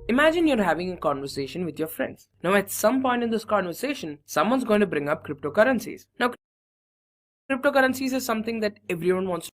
Imagine you're having a conversation with your friends. Now at some point in this conversation, someone's going to bring up cryptocurrencies. Now cryptocurrencies is something that everyone wants to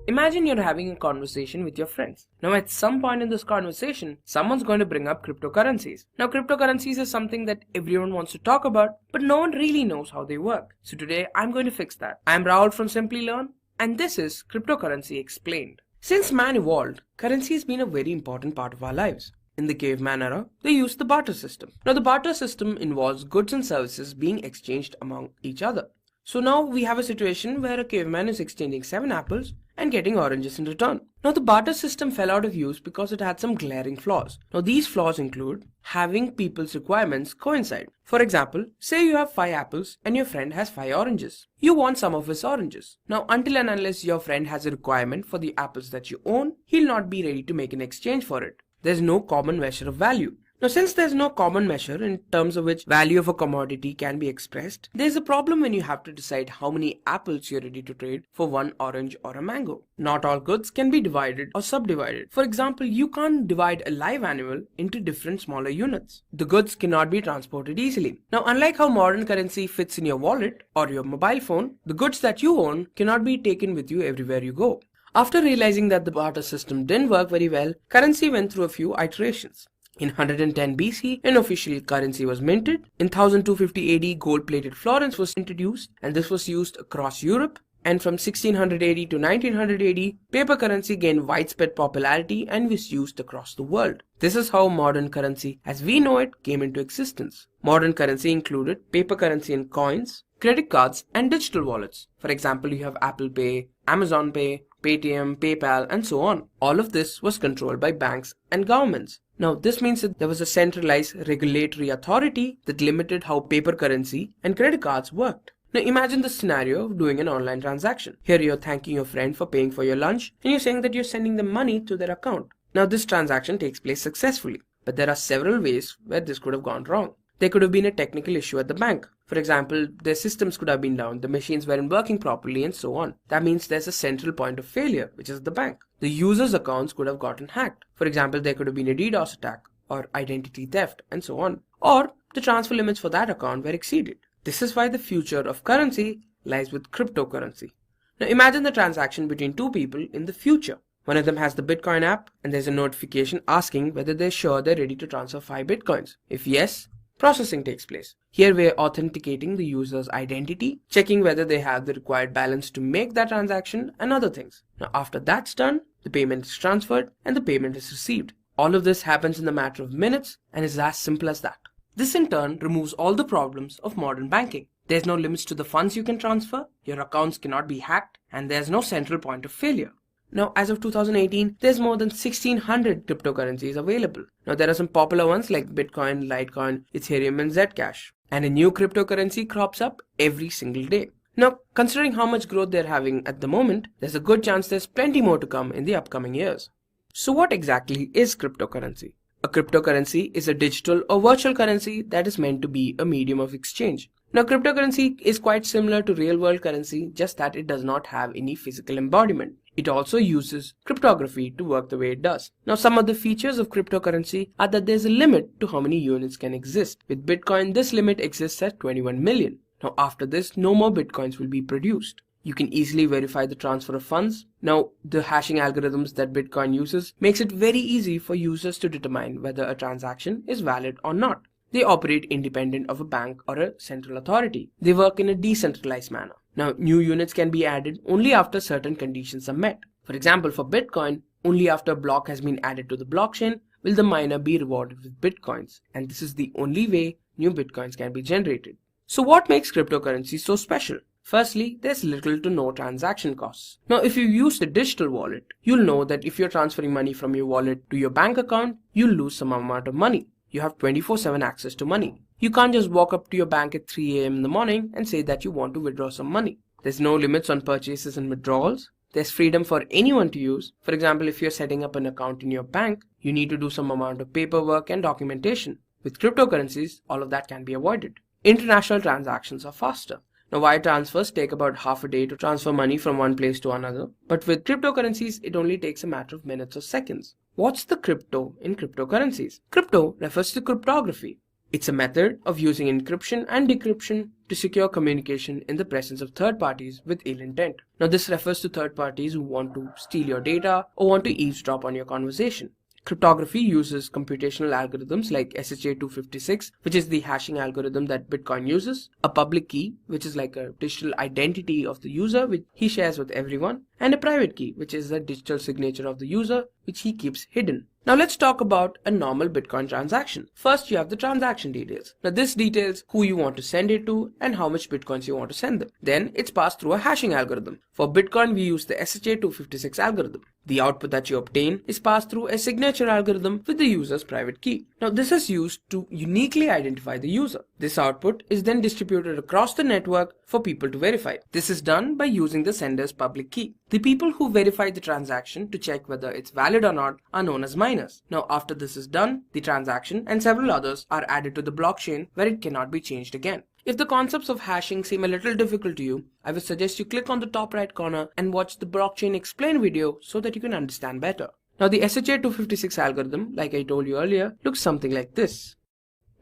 Imagine you're having a conversation with your friends. Now at some point in this conversation, someone's going to bring up cryptocurrencies. Now cryptocurrencies is something that everyone wants to talk about, but no one really knows how they work. So today I'm going to fix that. I'm Rahul from Simply Learn, and this is Cryptocurrency Explained. Since man evolved, currency has been a very important part of our lives. In the caveman era, they used the barter system. Now the barter system involves goods and services being exchanged among each other. So now we have a situation where a caveman is exchanging 7 apples and getting oranges in return. Now the barter system fell out of use because it had some glaring flaws. Now these flaws include having people's requirements coincide. For example, say you have 5 apples and your friend has 5 oranges. You want some of his oranges. Now until and unless your friend has a requirement for the apples that you own, he'll not be ready to make an exchange for it. There's no common measure of value. Now since there's no common measure in terms of which value of a commodity can be expressed, there's a problem when you have to decide how many apples you're ready to trade for one orange or a mango. Not all goods can be divided or subdivided. For example, you can't divide a live animal into different smaller units. The goods cannot be transported easily. Now unlike how modern currency fits in your wallet or your mobile phone, the goods that you own cannot be taken with you everywhere you go. After realizing that the barter system didn't work very well, currency went through a few iterations. In 110 BC, an official currency was minted. In 1250 AD, gold-plated florins was introduced, and this was used across Europe. And from 1600 AD to 1900 AD, paper currency gained widespread popularity and was used across the world. This is how modern currency, as we know it, came into existence. Modern currency included paper currency and coins, credit cards, and digital wallets. For example, you have Apple Pay, Amazon Pay, Paytm, PayPal, and so on. All of this was controlled by banks and governments. Now, this means that there was a centralized regulatory authority that limited how paper currency and credit cards worked. Now, imagine the scenario of doing an online transaction. Here you're thanking your friend for paying for your lunch, and you're saying that you're sending them money to their account. Now, this transaction takes place successfully, but there are several ways where this could have gone wrong. There could have been a technical issue at the bank. For example, their systems could have been down, the machines weren't working properly, and so on. That means there's a central point of failure, which is the bank. The users' accounts could have gotten hacked. For example, there could have been a DDoS attack, or identity theft, and so on. Or the transfer limits for that account were exceeded. This is why the future of currency lies with cryptocurrency. Now imagine the transaction between two people in the future. One of them has the Bitcoin app, and there's a notification asking whether they're sure they're ready to transfer 5 Bitcoins. If yes, processing takes place. Here we're authenticating the user's identity, checking whether they have the required balance to make that transaction, and other things. Now after that's done, the payment is transferred and the payment is received. All of this happens in the matter of minutes and is as simple as that. This in turn removes all the problems of modern banking. There's no limits to the funds you can transfer, your accounts cannot be hacked, and there's no central point of failure. Now, as of 2018, there's more than 1600 cryptocurrencies available. Now, there are some popular ones like Bitcoin, Litecoin, Ethereum, and Zcash. And a new cryptocurrency crops up every single day. Now, considering how much growth they're having at the moment, there's a good chance there's plenty more to come in the upcoming years. So what exactly is cryptocurrency? A cryptocurrency is a digital or virtual currency that is meant to be a medium of exchange. Now, cryptocurrency is quite similar to real-world currency, just that it does not have any physical embodiment. It also uses cryptography to work the way it does. Now, some of the features of cryptocurrency are that there's a limit to how many units can exist. With Bitcoin, this limit exists at 21 million. Now, after this, no more Bitcoins will be produced. You can easily verify the transfer of funds. Now, the hashing algorithms that Bitcoin uses makes it very easy for users to determine whether a transaction is valid or not. They operate independent of a bank or a central authority. They work in a decentralized manner. Now, new units can be added only after certain conditions are met. For example, for Bitcoin, only after a block has been added to the blockchain will the miner be rewarded with Bitcoins. And this is the only way new Bitcoins can be generated. So what makes cryptocurrency so special? Firstly, there's little to no transaction costs. Now, if you use the digital wallet, you'll know that if you're transferring money from your wallet to your bank account, you'll lose some amount of money. You have 24/7 access to money. You can't just walk up to your bank at 3 a.m. in the morning and say that you want to withdraw some money. There's no limits on purchases and withdrawals. There's freedom for anyone to use. For example, if you're setting up an account in your bank, you need to do some amount of paperwork and documentation. With cryptocurrencies, all of that can be avoided. International transactions are faster. Now, wire transfers take about half a day to transfer money from one place to another, but with cryptocurrencies, it only takes a matter of minutes or seconds. What's the crypto in cryptocurrencies? Crypto refers to cryptography. It's a method of using encryption and decryption to secure communication in the presence of third parties with ill intent. Now, this refers to third parties who want to steal your data or want to eavesdrop on your conversation. Cryptography uses computational algorithms like SHA-256, which is the hashing algorithm that Bitcoin uses, a public key, which is like a digital identity of the user, which he shares with everyone, and a private key, which is the digital signature of the user, which he keeps hidden. Now let's talk about a normal Bitcoin transaction. First, you have the transaction details. Now this details who you want to send it to and how much Bitcoins you want to send them. Then it's passed through a hashing algorithm. For Bitcoin, we use the SHA-256 algorithm. The output that you obtain is passed through a signature algorithm with the user's private key. Now this is used to uniquely identify the user. This output is then distributed across the network for people to verify. This is done by using the sender's public key. The people who verify the transaction to check whether it's valid or not are known as miners. Now after this is done, the transaction and several others are added to the blockchain where it cannot be changed again. If the concepts of hashing seem a little difficult to you, I would suggest you click on the top right corner and watch the blockchain explain video so that you can understand better. Now the SHA-256 algorithm, like I told you earlier, looks something like this.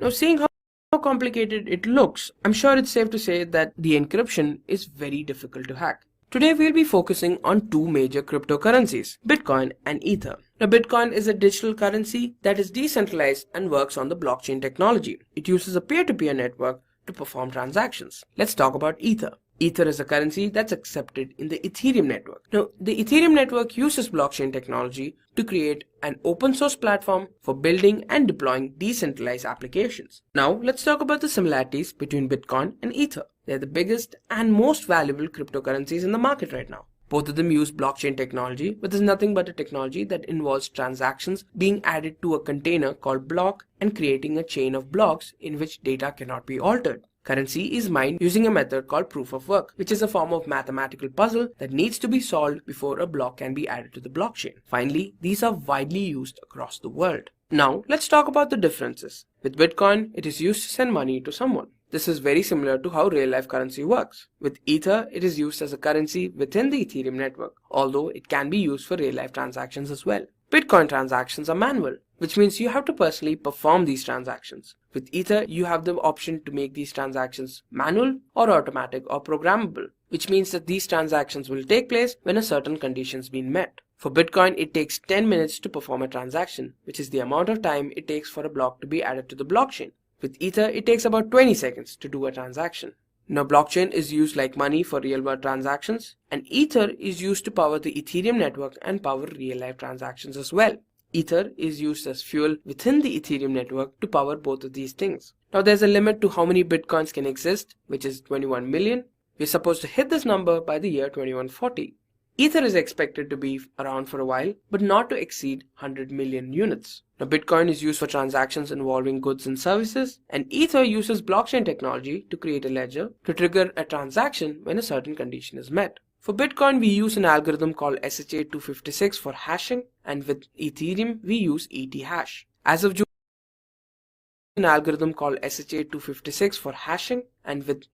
Now seeing how complicated it looks, I'm sure it's safe to say that the encryption is very difficult to hack. Today we'll be focusing on two major cryptocurrencies, Bitcoin and Ether. Now Bitcoin is a digital currency that is decentralized and works on the blockchain technology. It uses a peer-to-peer network to perform transactions. Let's talk about Ether. Ether is a currency that's accepted in the Ethereum network. Now, the Ethereum network uses blockchain technology to create an open source platform for building and deploying decentralized applications. Now, let's talk about the similarities between Bitcoin and Ether. They're the biggest and most valuable cryptocurrencies in the market right now. Both of them use blockchain technology, but there's nothing but a technology that involves transactions being added to a container called block and creating a chain of blocks in which data cannot be altered. Currency is mined using a method called proof of work, which is a form of mathematical puzzle that needs to be solved before a block can be added to the blockchain. Finally, these are widely used across the world. Now, let's talk about the differences. With Bitcoin, it is used to send money to someone. This is very similar to how real-life currency works. With Ether, it is used as a currency within the Ethereum network, although it can be used for real-life transactions as well. Bitcoin transactions are manual, which means you have to personally perform these transactions. With Ether, you have the option to make these transactions manual or automatic or programmable, which means that these transactions will take place when a certain condition has been met. For Bitcoin, it takes 10 minutes to perform a transaction, which is the amount of time it takes for a block to be added to the blockchain. With Ether, it takes about 20 seconds to do a transaction. Now, blockchain is used like money for real-world transactions, and Ether is used to power the Ethereum network and power real-life transactions as well. Ether is used as fuel within the Ethereum network to power both of these things. Now, there's a limit to how many Bitcoins can exist, which is 21 million. We're supposed to hit this number by the year 2140. Ether is expected to be around for a while, but not to exceed 100 million units. Now, Bitcoin is used for transactions involving goods and services, and Ether uses blockchain technology to create a ledger to trigger a transaction when a certain condition is met. For Bitcoin, we use an algorithm called SHA-256 for hashing, and with Ethereum, we use ET-hash. As of June, an algorithm called SHA-256 for hashing, and with